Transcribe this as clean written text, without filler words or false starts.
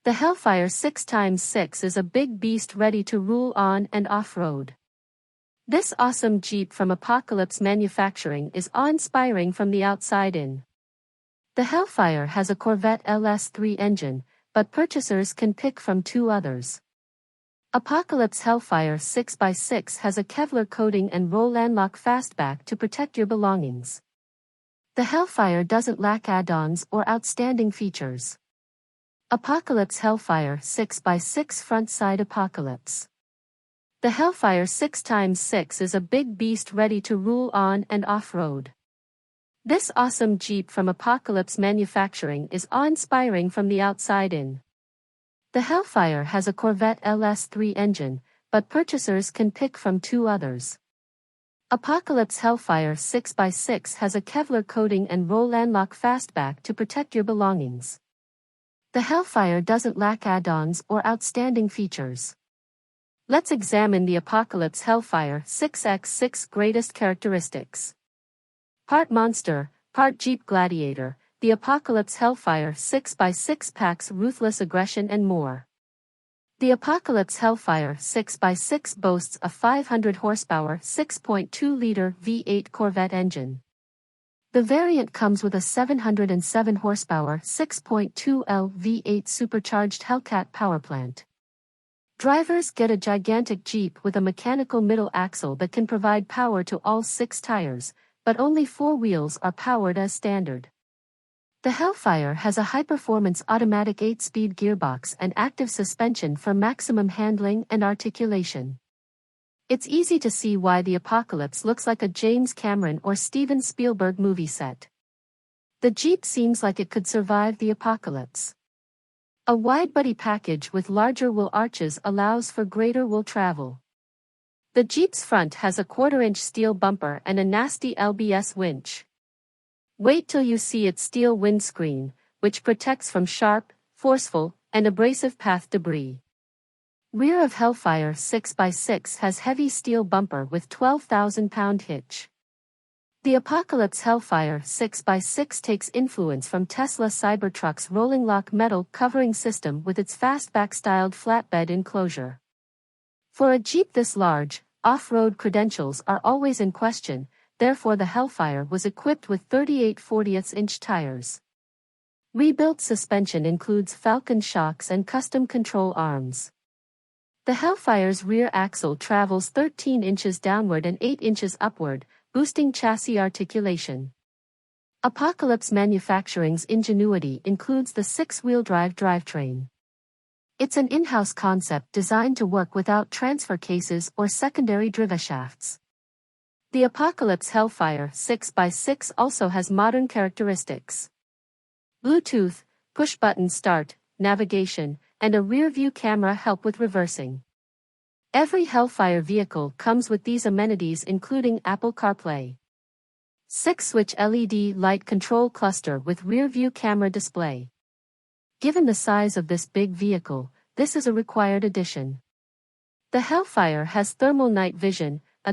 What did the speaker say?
The Hellfire 6x6 is a big beast ready to rule on and off-road. This awesome Jeep from Apocalypse Manufacturing is awe-inspiring from the outside in. The Hellfire has a Corvette LS3 engine, but purchasers can pick from two others. Apocalypse Hellfire 6x6 has a Kevlar coating and roll-and-lock fastback to protect your belongings. The Hellfire doesn't lack add-ons or outstanding features. Apocalypse Hellfire 6x6 front side Apocalypse. The Hellfire 6x6 is a big beast ready to rule on and off-road. This awesome Jeep from Apocalypse Manufacturing is awe-inspiring from the outside in. The Hellfire has a Corvette LS3 engine, but purchasers can pick from two others. Apocalypse Hellfire 6x6 has a Kevlar coating and roll-and-lock fastback to protect your belongings. The Hellfire doesn't lack add-ons or outstanding features. Let's examine the Apocalypse Hellfire 6x6 greatest characteristics. Part monster, part Jeep gladiator, the Apocalypse Hellfire 6x6 packs ruthless aggression and more. The Apocalypse Hellfire 6x6 boasts a 500 horsepower 6.2-liter V8 Corvette engine. The variant comes with a 707 horsepower 6.2L V8 supercharged Hellcat powerplant. Drivers get a gigantic Jeep with a mechanical middle axle that can provide power to all 6 tires, but only 4 wheels are powered as standard. The Hellfire has a high-performance automatic 8-speed gearbox and active suspension for maximum handling and articulation. It's easy to see why the Apocalypse looks like a James Cameron or Steven Spielberg movie set. The Jeep seems like it could survive the apocalypse. A wide body package with larger wheel arches allows for greater wheel travel. The Jeep's front has a 1/4-inch steel bumper and a nasty LBS winch. Wait till you see its steel windscreen, which protects from sharp, forceful, and abrasive path debris. Rear of Hellfire 6x6 has heavy steel bumper with 12,000-pound hitch. The Apocalypse Hellfire 6x6 takes influence from Tesla Cybertruck's rolling lock metal covering system with its fastback-styled flatbed enclosure. For a Jeep this large, off-road credentials are always in question, therefore the Hellfire was equipped with 38/40-inch tires. Rebuilt suspension includes Falcon shocks and custom control arms. The Hellfire's rear axle travels 13 inches downward and 8 inches upward, boosting chassis articulation. Apocalypse Manufacturing's ingenuity includes the 6-wheel drive drivetrain. It's an in-house concept designed to work without transfer cases or secondary driveshafts. The Apocalypse Hellfire 6x6 also has modern characteristics. Bluetooth, push-button start, navigation, and a rear-view camera help with reversing. Every Hellfire vehicle comes with these amenities including Apple CarPlay, 6-switch LED light control cluster with rear-view camera display. Given the size of this big vehicle, this is a required addition. The Hellfire has thermal night vision, a